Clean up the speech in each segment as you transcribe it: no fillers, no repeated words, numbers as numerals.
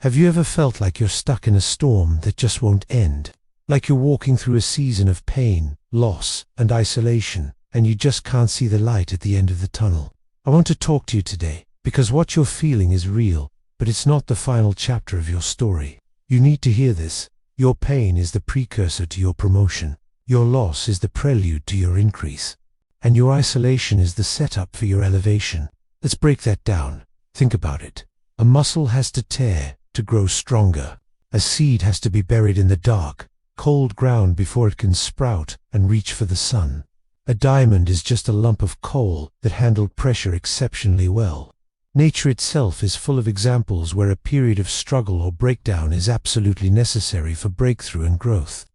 Have you ever felt like you're stuck in a storm that just won't end? Like you're walking through a season of pain, loss, and isolation, and you just can't see the light at the end of the tunnel? I want to talk to you today, because what you're feeling is real, but it's not the final chapter of your story. You need to hear this. Your pain is the precursor to your promotion. Your loss is the prelude to your increase. And your isolation is the setup for your elevation. Let's break that down. Think about it. A muscle has to tear to grow stronger. A seed has to be buried in the dark, cold ground before it can sprout and reach for the sun. A diamond is just a lump of coal that handled pressure exceptionally well. Nature itself is full of examples where a period of struggle or breakdown is absolutely necessary for breakthrough and growth.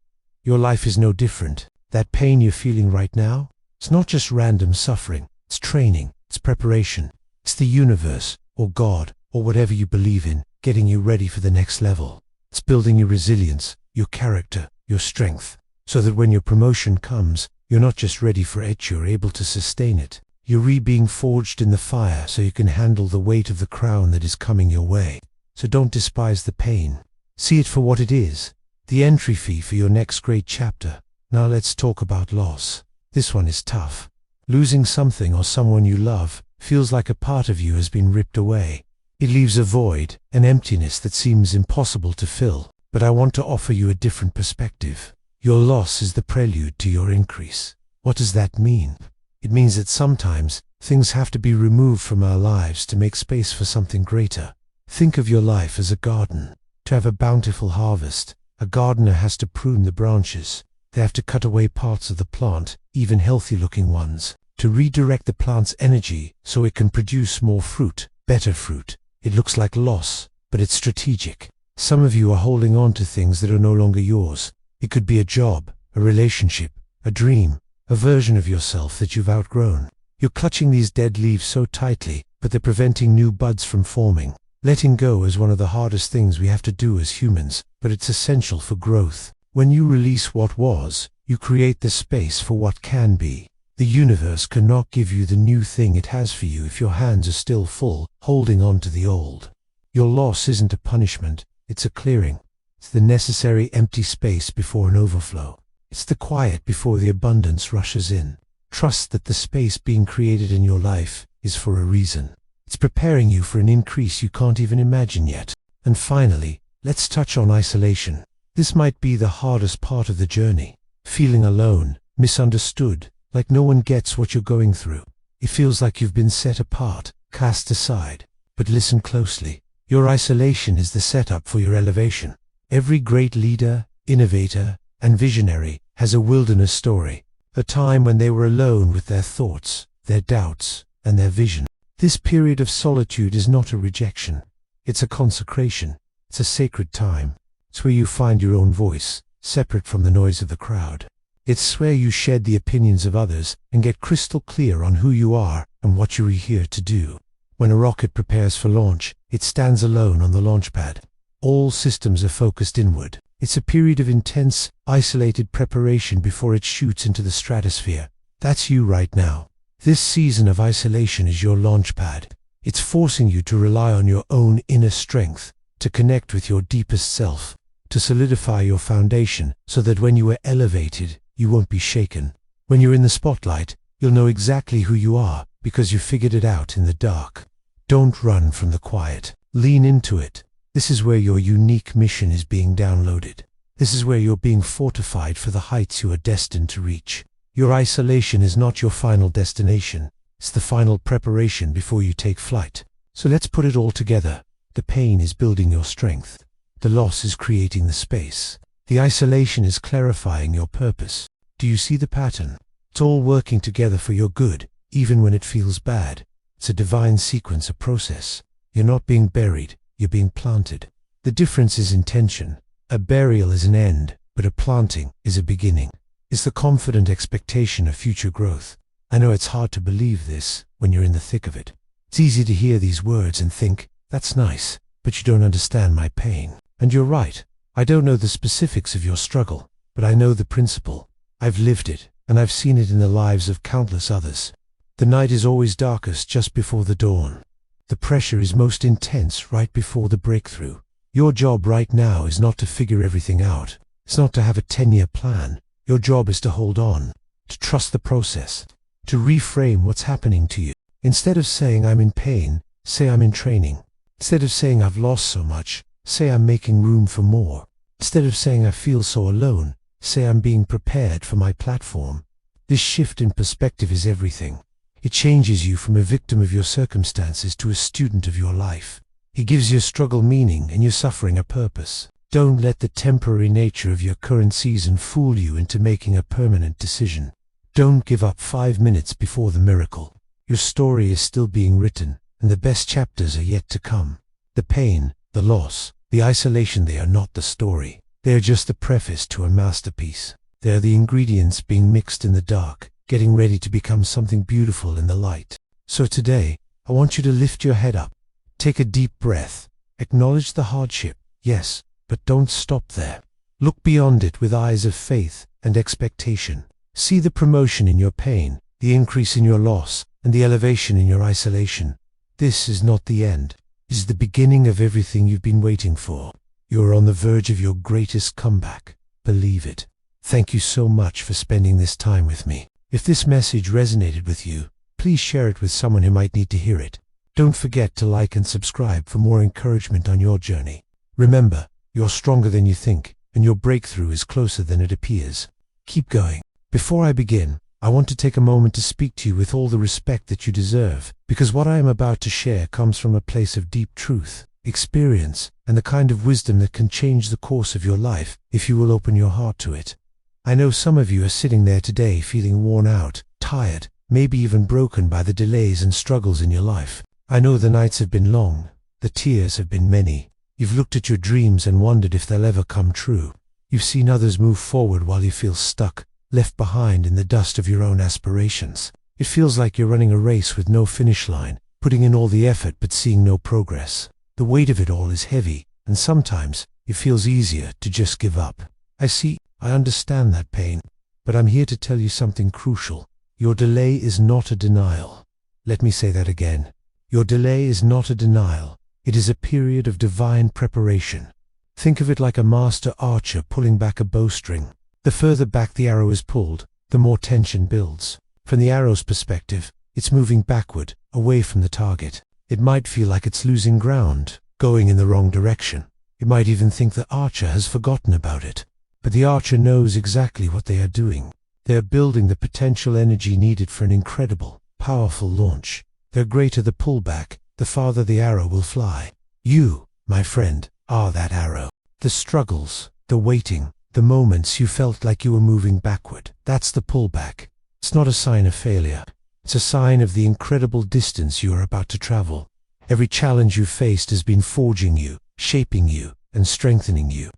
Your life is no different. That pain you're feeling right now, it's not just random suffering. It's training, it's preparation. It's the universe, or God, or whatever you believe in, getting you ready for the next level. It's building your resilience, your character, your strength, so that when your promotion comes, you're not just ready for it, you're able to sustain it. You're being forged in the fire so you can handle the weight of the crown that is coming your way. So don't despise the pain. See it for what it is, the entry fee for your next great chapter. Now let's talk about loss. This one is tough. Losing something or someone you love feels like a part of you has been ripped away. It leaves a void, an emptiness that seems impossible to fill. But I want to offer you a different perspective. Your loss is the prelude to your increase. What does that mean? It means that sometimes things have to be removed from our lives to make space for something greater. Think of your life as a garden. To have a bountiful harvest, a gardener has to prune the branches. They have to cut away parts of the plant, even healthy-looking ones, to redirect the plant's energy so it can produce more fruit, better fruit. It looks like loss, but it's strategic. Some of you are holding on to things that are no longer yours. It could be a job, a relationship, a dream, a version of yourself that you've outgrown. You're clutching these dead leaves so tightly, but they're preventing new buds from forming. Letting go is one of the hardest things we have to do as humans, but it's essential for growth. When you release what was, you create the space for what can be. The universe cannot give you the new thing it has for you if your hands are still full, holding on to the old. Your loss isn't a punishment, it's a clearing. It's the necessary empty space before an overflow. It's the quiet before the abundance rushes in. Trust that the space being created in your life is for a reason. It's preparing you for an increase you can't even imagine yet. And finally, let's touch on isolation. This might be the hardest part of the journey. Feeling alone, misunderstood, like no one gets what you're going through. It feels like you've been set apart, cast aside. But listen closely. Your isolation is the setup for your elevation. Every great leader, innovator, and visionary has a wilderness story, a time when they were alone with their thoughts, their doubts, and their vision. This period of solitude is not a rejection. It's a consecration. It's a sacred time. It's where you find your own voice, separate from the noise of the crowd. It's where you shed the opinions of others and get crystal clear on who you are and what you're here to do. When a rocket prepares for launch, it stands alone on the launch pad. All systems are focused inward. It's a period of intense, isolated preparation before it shoots into the stratosphere. That's you right now. This season of isolation is your launch pad. It's forcing you to rely on your own inner strength, to connect with your deepest self, to solidify your foundation so that when you are elevated, you won't be shaken. When you're in the spotlight, you'll know exactly who you are because you figured it out in the dark. Don't run from the quiet. Lean into it. This is where your unique mission is being downloaded. This is where you're being fortified for the heights you are destined to reach. Your isolation is not your final destination. It's the final preparation before you take flight. So let's put it all together. The pain is building your strength. The loss is creating the space. The isolation is clarifying your purpose. Do you see the pattern? It's all working together for your good, even when it feels bad. It's a divine sequence, a process. You're not being buried. You're being planted. The difference is intention. A burial is an end, but a planting is a beginning. It's the confident expectation of future growth. I know it's hard to believe this when you're in the thick of it. It's easy to hear these words and think, that's nice, but you don't understand my pain. And you're right. I don't know the specifics of your struggle, but I know the principle. I've lived it, and I've seen it in the lives of countless others. The night is always darkest just before the dawn. The pressure is most intense right before the breakthrough. Your job right now is not to figure everything out. It's not to have a 10-year plan. Your job is to hold on, to trust the process, to reframe what's happening to you. Instead of saying I'm in pain, say I'm in training. Instead of saying I've lost so much, say I'm making room for more. Instead of saying I feel so alone, say I'm being prepared for my platform. This shift in perspective is everything. It changes you from a victim of your circumstances to a student of your life. It gives your struggle meaning and your suffering a purpose. Don't let the temporary nature of your current season fool you into making a permanent decision. Don't give up 5 minutes before the miracle. Your story is still being written, and the best chapters are yet to come. The pain, the loss, the isolation, they are not the story. They are just the preface to a masterpiece. They are the ingredients being mixed in the dark, getting ready to become something beautiful in the light. So today, I want you to lift your head up. Take a deep breath. Acknowledge the hardship, yes, but don't stop there. Look beyond it with eyes of faith and expectation. See the promotion in your pain, the increase in your loss, and the elevation in your isolation. This is not the end. It is the beginning of everything you've been waiting for. You are on the verge of your greatest comeback. Believe it. Thank you so much for spending this time with me. If this message resonated with you, please share it with someone who might need to hear it. Don't forget to like and subscribe for more encouragement on your journey. Remember, you're stronger than you think, and your breakthrough is closer than it appears. Keep going. Before I begin, I want to take a moment to speak to you with all the respect that you deserve, because what I am about to share comes from a place of deep truth, experience, and the kind of wisdom that can change the course of your life if you will open your heart to it. I know some of you are sitting there today feeling worn out, tired, maybe even broken by the delays and struggles in your life. I know the nights have been long, the tears have been many. You've looked at your dreams and wondered if they'll ever come true. You've seen others move forward while you feel stuck, left behind in the dust of your own aspirations. It feels like you're running a race with no finish line, putting in all the effort but seeing no progress. The weight of it all is heavy, and sometimes it feels easier to just give up. I understand that pain, but I'm here to tell you something crucial. Your delay is not a denial. Let me say that again. Your delay is not a denial. It is a period of divine preparation. Think of it like a master archer pulling back a bowstring. The further back the arrow is pulled, the more tension builds. From the arrow's perspective, it's moving backward, away from the target. It might feel like it's losing ground, going in the wrong direction. It might even think the archer has forgotten about it. But the archer knows exactly what they are doing. They are building the potential energy needed for an incredible, powerful launch. The greater the pullback, the farther the arrow will fly. You, my friend, are that arrow. The struggles, the waiting, the moments you felt like you were moving backward, that's the pullback. It's not a sign of failure. It's a sign of the incredible distance you are about to travel. Every challenge you've faced has been forging you, shaping you, and strengthening you.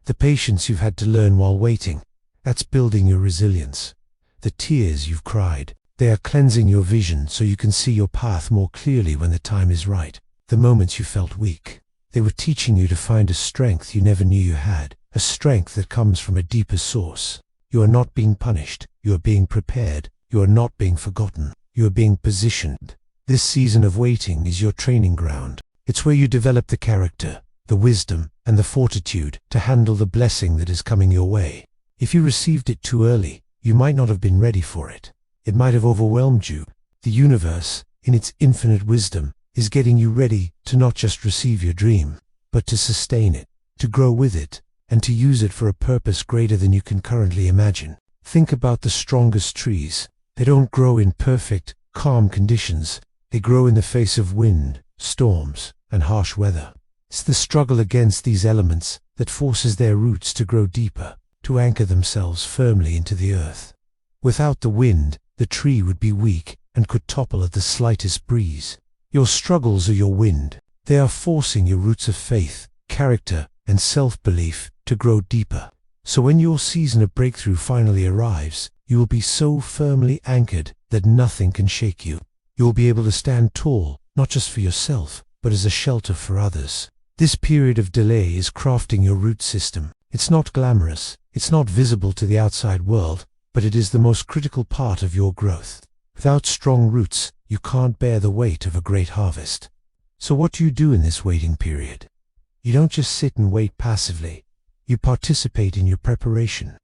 The patience you've had to learn while waiting, that's building your resilience. The tears you've cried, they are cleansing your vision so you can see your path more clearly when the time is right. The moments you felt weak, they were teaching you to find a strength you never knew you had, a strength that comes from a deeper source. You are not being punished, you are being prepared, you are not being forgotten, you are being positioned. This season of waiting is your training ground. It's where you develop the character, the wisdom, and the fortitude to handle the blessing that is coming your way. If you received it too early, you might not have been ready for it. It might have overwhelmed you. The universe, in its infinite wisdom, is getting you ready to not just receive your dream, but to sustain it, to grow with it, and to use it for a purpose greater than you can currently imagine. Think about the strongest trees. They don't grow in perfect, calm conditions. They grow in the face of wind, storms, and harsh weather. It's the struggle against these elements that forces their roots to grow deeper, to anchor themselves firmly into the earth. Without the wind, the tree would be weak and could topple at the slightest breeze. Your struggles are your wind. They are forcing your roots of faith, character, and self-belief to grow deeper. So when your season of breakthrough finally arrives, you will be so firmly anchored that nothing can shake you. You will be able to stand tall, not just for yourself, but as a shelter for others. This period of delay is crafting your root system. It's not glamorous, it's not visible to the outside world, but it is the most critical part of your growth. Without strong roots, you can't bear the weight of a great harvest. So what do you do in this waiting period? You don't just sit and wait passively. You participate in your preparation.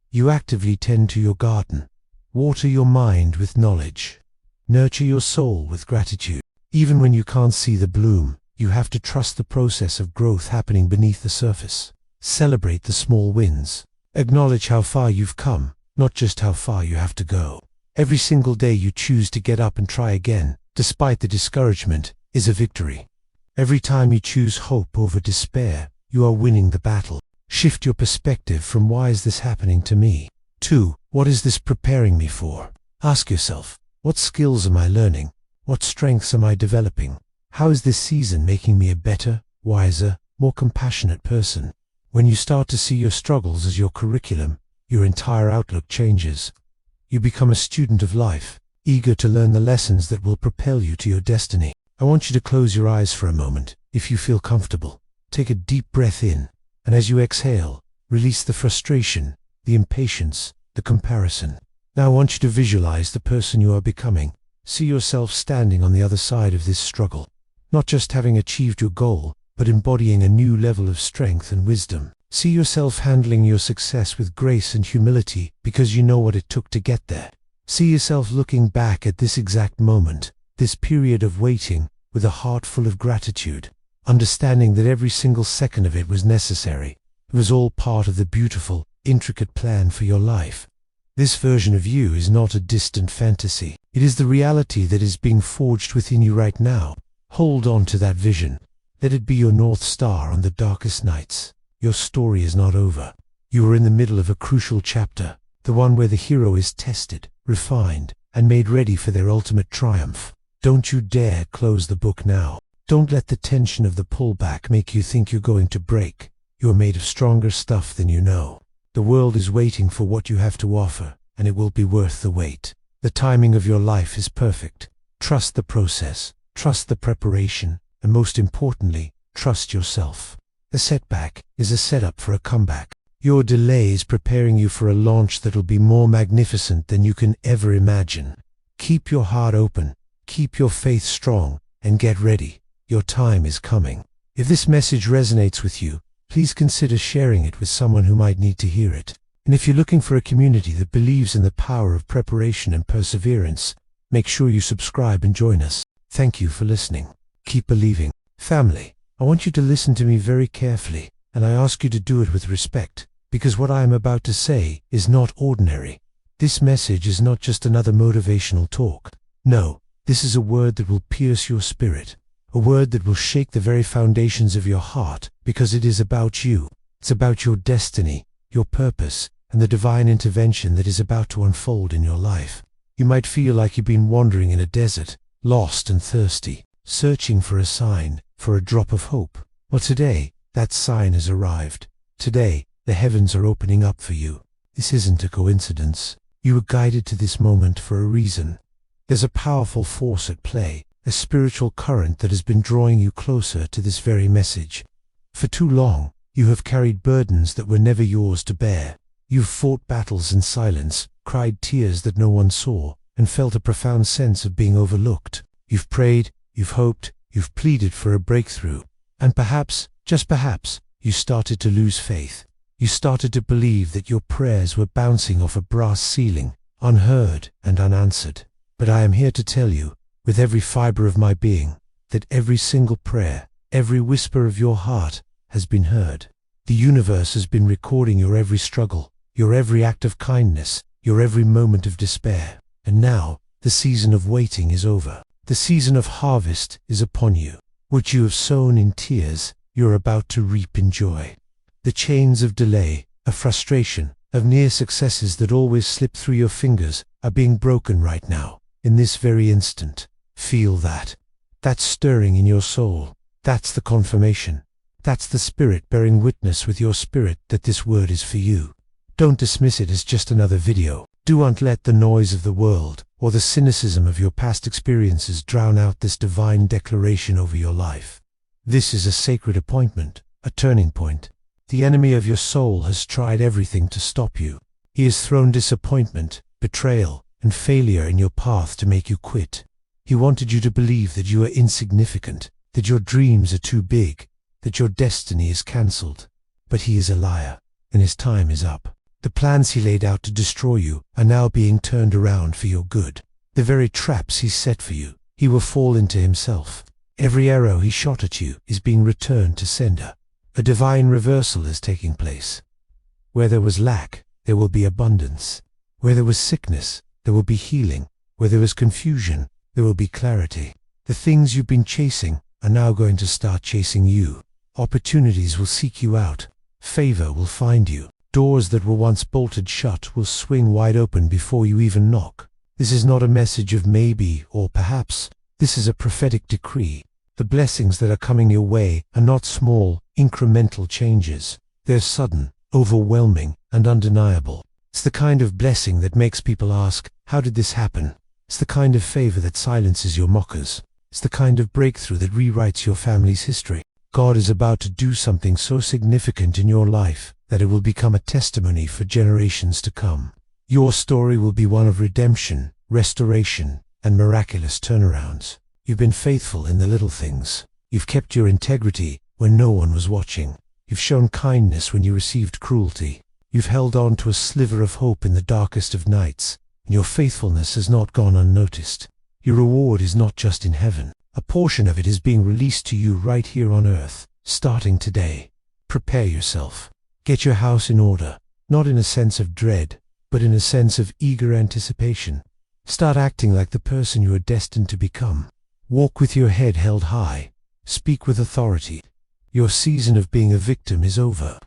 You actively tend to your garden. Water your mind with knowledge. Nurture your soul with gratitude. Even when you can't see the bloom, you have to trust the process of growth happening beneath the surface. Celebrate the small wins. Acknowledge how far you've come, not just how far you have to go. Every single day you choose to get up and try again, despite the discouragement, is a victory. Every time you choose hope over despair, you are winning the battle. Shift your perspective from "why is this happening to me?" to "what is this preparing me for?" Ask yourself, what skills am I learning? What strengths am I developing? How is this season making me a better, wiser, more compassionate person? When you start to see your struggles as your curriculum, your entire outlook changes. You become a student of life, eager to learn the lessons that will propel you to your destiny. I want you to close your eyes for a moment, if you feel comfortable. Take a deep breath in, and as you exhale, release the frustration, the impatience, the comparison. Now I want you to visualize the person you are becoming. See yourself standing on the other side of this struggle, not just having achieved your goal, but embodying a new level of strength and wisdom. See yourself handling your success with grace and humility because you know what it took to get there. See yourself looking back at this exact moment, this period of waiting, with a heart full of gratitude, understanding that every single second of it was necessary. It was all part of the beautiful, intricate plan for your life. This version of you is not a distant fantasy. It is the reality that is being forged within you right now. Hold on to that vision. Let it be your North Star on the darkest nights. Your story is not over. You are in the middle of a crucial chapter, the one where the hero is tested, refined, and made ready for their ultimate triumph. Don't you dare close the book now. Don't let the tension of the pullback make you think you're going to break. You are made of stronger stuff than you know. The world is waiting for what you have to offer, and it will be worth the wait. The timing of your life is perfect. Trust the process, trust the preparation, and most importantly, trust yourself. A setback is a setup for a comeback. Your delay is preparing you for a launch that'll be more magnificent than you can ever imagine. Keep your heart open, keep your faith strong, and get ready. Your time is coming. If this message resonates with you, please consider sharing it with someone who might need to hear it. And if you're looking for a community that believes in the power of preparation and perseverance, make sure you subscribe and join us. Thank you for listening. Keep believing. Family, I want you to listen to me very carefully, and I ask you to do it with respect, because what I am about to say is not ordinary. This message is not just another motivational talk. No, this is a word that will pierce your spirit, a word that will shake the very foundations of your heart, because it is about you. It's about your destiny, your purpose, and the divine intervention that is about to unfold in your life. You might feel like you've been wandering in a desert, lost and thirsty, searching for a sign, for a drop of hope. Well, today, that sign has arrived. Today, the heavens are opening up for you. This isn't a coincidence. You were guided to this moment for a reason. There's a powerful force at play, a spiritual current that has been drawing you closer to this very message. For too long, you have carried burdens that were never yours to bear. You've fought battles in silence, cried tears that no one saw, and felt a profound sense of being overlooked. You've prayed, you've hoped, you've pleaded for a breakthrough. And perhaps, just perhaps, you started to lose faith. You started to believe that your prayers were bouncing off a brass ceiling, unheard and unanswered. But I am here to tell you, with every fiber of my being, that every single prayer, every whisper of your heart has been heard. The universe has been recording your every struggle, your every act of kindness, your every moment of despair. And now, the season of waiting is over. The season of harvest is upon you. What you have sown in tears, you're about to reap in joy. The chains of delay, of frustration, of near successes that always slip through your fingers are being broken right now, in this very instant. Feel that. That's stirring in your soul. That's the confirmation. That's the Spirit bearing witness with your spirit that this word is for you. Don't dismiss it as just another video. Do not let the noise of the world or the cynicism of your past experiences drown out this divine declaration over your life. This is a sacred appointment, a turning point. The enemy of your soul has tried everything to stop you. He has thrown disappointment, betrayal, and failure in your path to make you quit. He wanted you to believe that you are insignificant, that your dreams are too big, that your destiny is cancelled. But he is a liar, and his time is up. The plans he laid out to destroy you are now being turned around for your good. The very traps he set for you, he will fall into himself. Every arrow he shot at you is being returned to sender. A divine reversal is taking place. Where there was lack, there will be abundance. Where there was sickness, there will be healing. Where there was confusion, there will be clarity. The things you've been chasing are now going to start chasing you. Opportunities will seek you out. Favor will find you. Doors that were once bolted shut will swing wide open before you even knock. This is not a message of maybe or perhaps. This is a prophetic decree. The blessings that are coming your way are not small, incremental changes. They're sudden, overwhelming, and undeniable. It's the kind of blessing that makes people ask, how did this happen? It's the kind of favor that silences your mockers. It's the kind of breakthrough that rewrites your family's history. God is about to do something so significant in your life that it will become a testimony for generations to come. Your story will be one of redemption, restoration, and miraculous turnarounds. You've been faithful in the little things. You've kept your integrity when no one was watching. You've shown kindness when you received cruelty. You've held on to a sliver of hope in the darkest of nights, and your faithfulness has not gone unnoticed. Your reward is not just in heaven. A portion of it is being released to you right here on earth, starting today. Prepare yourself. Get your house in order, not in a sense of dread, but in a sense of eager anticipation. Start acting like the person you are destined to become. Walk with your head held high. Speak with authority. Your season of being a victim is over.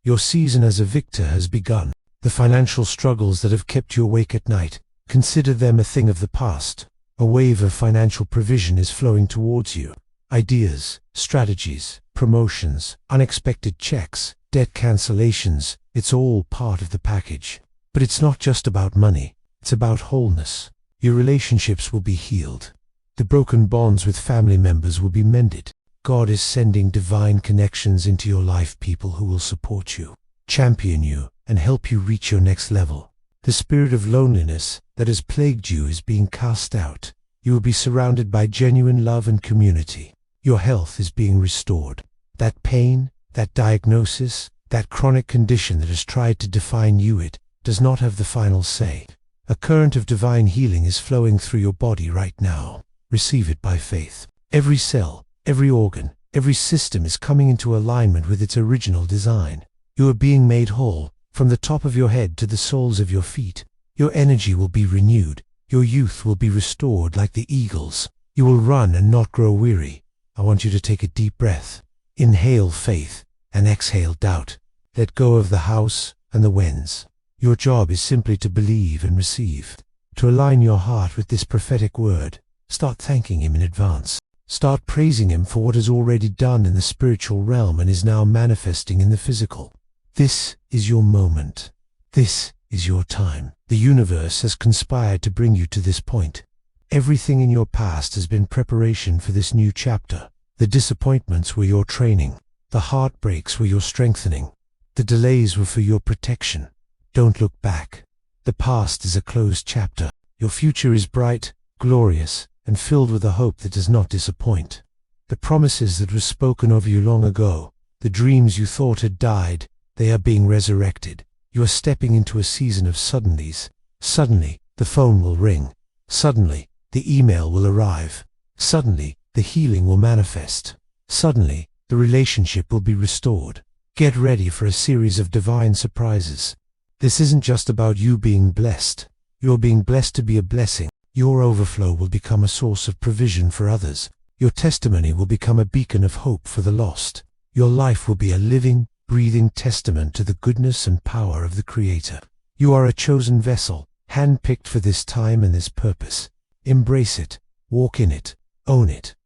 Your season as a victor has begun. The financial struggles that have kept you awake at night, consider them a thing of the past. A wave of financial provision is flowing towards you. Ideas, strategies, promotions, unexpected checks, debt cancellations, it's all part of the package. But it's not just about money, it's about wholeness. Your relationships will be healed. The broken bonds with family members will be mended. God is sending divine connections into your life, people who will support you, champion you, and help you reach your next level. The spirit of loneliness that has plagued you is being cast out. You will be surrounded by genuine love and community. Your health is being restored. That pain, that diagnosis, that chronic condition that has tried to define you, it does not have the final say. A current of divine healing is flowing through your body right now. Receive it by faith. Every cell, every organ, every system is coming into alignment with its original design. You are being made whole, from the top of your head to the soles of your feet. Your energy will be renewed. Your youth will be restored like the eagles. You will run and not grow weary. I want you to take a deep breath. Inhale faith and exhale doubt. Let go of the house and the whens. Your job is simply to believe and receive. To align your heart with this prophetic word, start thanking Him in advance. Start praising Him for what is already done in the spiritual realm and is now manifesting in the physical. This is your moment. This is your time. The universe has conspired to bring you to this point. Everything in your past has been preparation for this new chapter. The disappointments were your training. The heartbreaks were your strengthening. The delays were for your protection. Don't look back. The past is a closed chapter. Your future is bright, glorious, and filled with a hope that does not disappoint. The promises that were spoken over you long ago, the dreams you thought had died, they are being resurrected. You are stepping into a season of suddenlies. Suddenly, the phone will ring. Suddenly, the email will arrive. Suddenly, the healing will manifest. Suddenly, the relationship will be restored. Get ready for a series of divine surprises. This isn't just about you being blessed. You're being blessed to be a blessing. Your overflow will become a source of provision for others. Your testimony will become a beacon of hope for the lost. Your life will be a living, breathing testament to the goodness and power of the Creator. You are a chosen vessel, handpicked for this time and this purpose. Embrace it, walk in it, own it.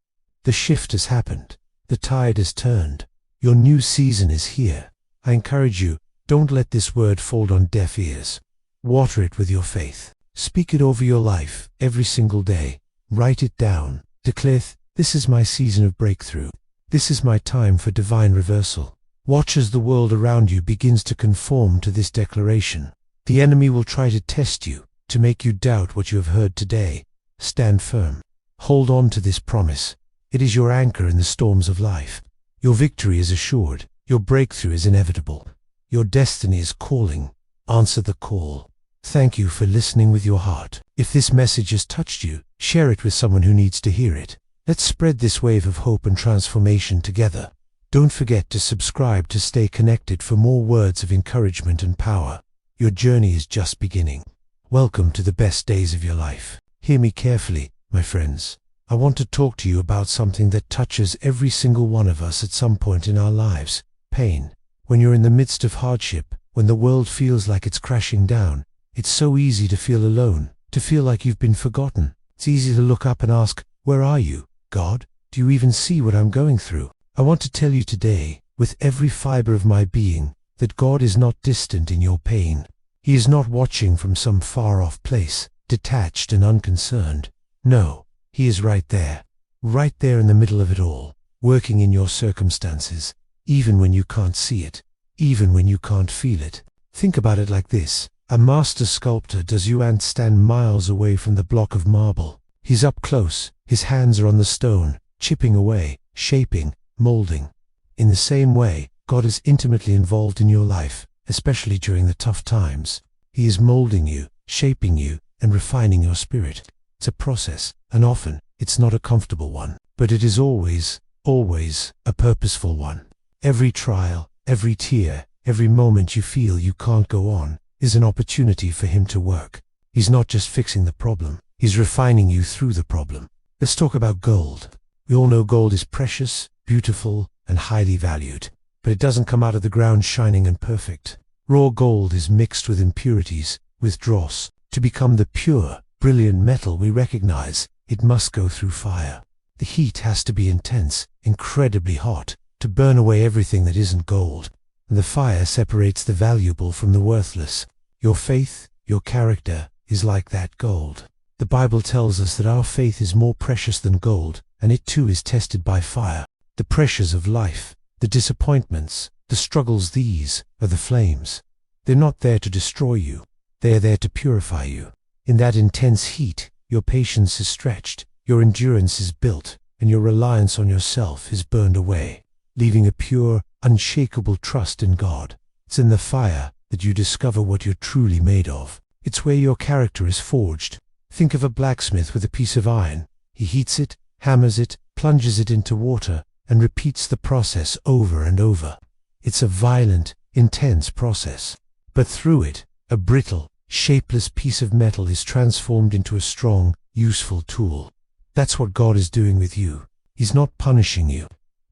The shift has happened. The tide has turned. Your new season is here. I encourage you, don't let this word fall on deaf ears. Water it with your faith. Speak it over your life every single day. Write it down. Declare, this is my season of breakthrough. This is my time for divine reversal. Watch as the world around you begins to conform to this declaration. The enemy will try to test you, to make you doubt what you have heard today. Stand firm. Hold on to this promise. It is your anchor in the storms of life. Your victory is assured. Your breakthrough is inevitable. Your destiny is calling. Answer the call. Thank you for listening with your heart. If this message has touched you, share it with someone who needs to hear it. Let's spread this wave of hope and transformation together. Don't forget to subscribe to stay connected for more words of encouragement and power. Your journey is just beginning. Welcome to the best days of your life. Hear me carefully, my friends. I want to talk to you about something that touches every single one of us at some point in our lives: pain. When you're in the midst of hardship, when the world feels like it's crashing down, it's so easy to feel alone, to feel like you've been forgotten. It's easy to look up and ask, "Where are you, God? Do you even see what I'm going through?" I want to tell you today, with every fiber of my being, that God is not distant in your pain. He is not watching from some far-off place, detached and unconcerned. No. He is right there in the middle of it all, working in your circumstances, even when you can't see it, even when you can't feel it. Think about it like this. A master sculptor does you and stand miles away from the block of marble. He's up close, his hands are on the stone, chipping away, shaping, molding. In the same way, God is intimately involved in your life, especially during the tough times. He is molding you, shaping you, and refining your spirit. It's a process, and often, it's not a comfortable one, but it is always a purposeful one. Every trial, every tear, every moment you feel you can't go on, is an opportunity for Him to work. He's not just fixing the problem, He's refining you through the problem. Let's talk about gold. We all know gold is precious, beautiful, and highly valued, but it doesn't come out of the ground shining and perfect. Raw gold is mixed with impurities, with dross. To become the pure, brilliant metal we recognize, it must go through fire. The heat has to be intense, incredibly hot, to burn away everything that isn't gold. And the fire separates the valuable from the worthless. Your faith, your character, is like that gold. The Bible tells us that our faith is more precious than gold, and it too is tested by fire. The pressures of life, the disappointments, the struggles, these are the flames. They're not there to destroy you. They are there to purify you. In that intense heat, your patience is stretched, your endurance is built, and your reliance on yourself is burned away, leaving a pure, unshakable trust in God. It's in the fire that you discover what you're truly made of. It's where your character is forged. Think of a blacksmith with a piece of iron. He heats it, hammers it, plunges it into water, and repeats the process over and over. It's a violent, intense process. But through it, a brittle, shapeless piece of metal is transformed into a strong, useful tool. That's what God is doing with you. He's not punishing you.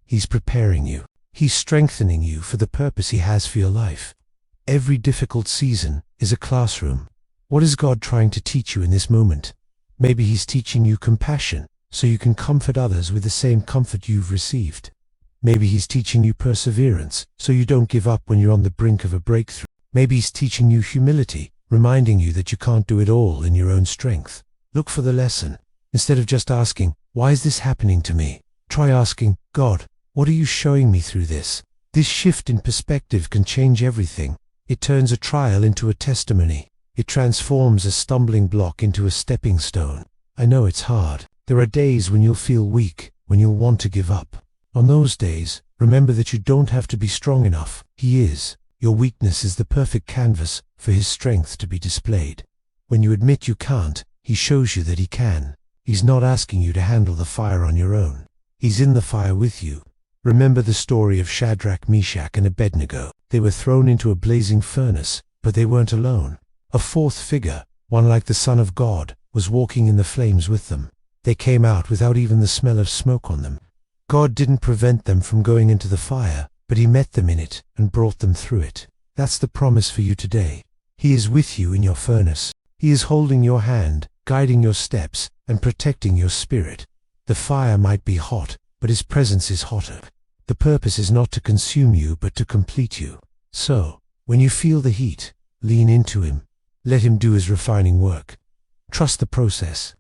He's preparing you. He's strengthening you for the purpose He has for your life. Every difficult season is a classroom. What is God trying to teach you in this moment? Maybe He's teaching you compassion, so you can comfort others with the same comfort you've received. Maybe He's teaching you perseverance, so you don't give up when you're on the brink of a breakthrough. Maybe He's teaching you humility, reminding you that you can't do it all in your own strength. Look for the lesson. Instead of just asking, "Why is this happening to me?" try asking, "God, what are you showing me through this?" This shift in perspective can change everything. It turns a trial into a testimony. It transforms a stumbling block into a stepping stone. I know it's hard. There are days when you'll feel weak, when you'll want to give up. On those days, remember that you don't have to be strong enough. He is. Your weakness is the perfect canvas for His strength to be displayed. When you admit you can't, He shows you that He can. He's not asking you to handle the fire on your own. He's in the fire with you. Remember the story of Shadrach, Meshach, and Abednego. They were thrown into a blazing furnace, but they weren't alone. A fourth figure, one like the Son of God, was walking in the flames with them. They came out without even the smell of smoke on them. God didn't prevent them from going into the fire, but He met them in it and brought them through it. That's the promise for you today. He is with you in your furnace. He is holding your hand, guiding your steps, and protecting your spirit. The fire might be hot, but His presence is hotter. The purpose is not to consume you, but to complete you. So, when you feel the heat, lean into Him. Let Him do His refining work. Trust the process.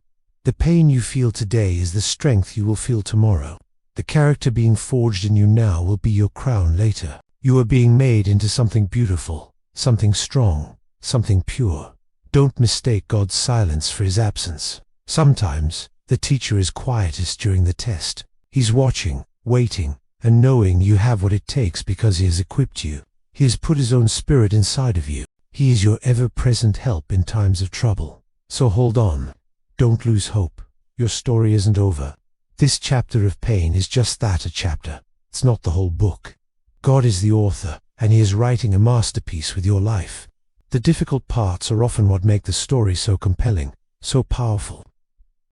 The pain you feel today is the strength you will feel tomorrow. The character being forged in you now will be your crown later. You are being made into something beautiful, something strong, something pure. Don't mistake God's silence for His absence. Sometimes, the teacher is quietest during the test. He's watching, waiting, and knowing you have what it takes because He has equipped you. He has put His own Spirit inside of you. He is your ever-present help in times of trouble. So hold on. Don't lose hope. Your story isn't over. This chapter of pain is just that, a chapter. It's not the whole book. God is the author, and He is writing a masterpiece with your life. The difficult parts are often what make the story so compelling, so powerful.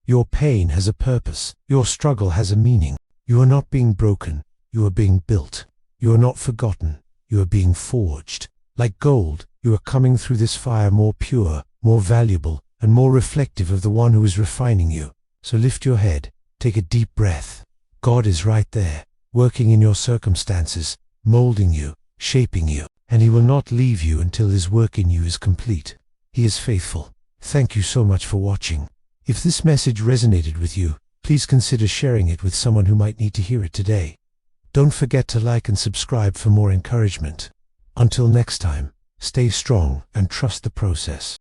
Your pain has a purpose. Your struggle has a meaning. You are not being broken. You are being built. You are not forgotten. You are being forged. Like gold, you are coming through this fire more pure, more valuable, and more reflective of the one who is refining you. So lift your head, take a deep breath. God is right there, working in your circumstances, molding you, shaping you, and He will not leave you until His work in you is complete. He is faithful. Thank you so much for watching. If this message resonated with you, please consider sharing it with someone who might need to hear it today. Don't forget to like and subscribe for more encouragement. Until next time, stay strong and trust the process.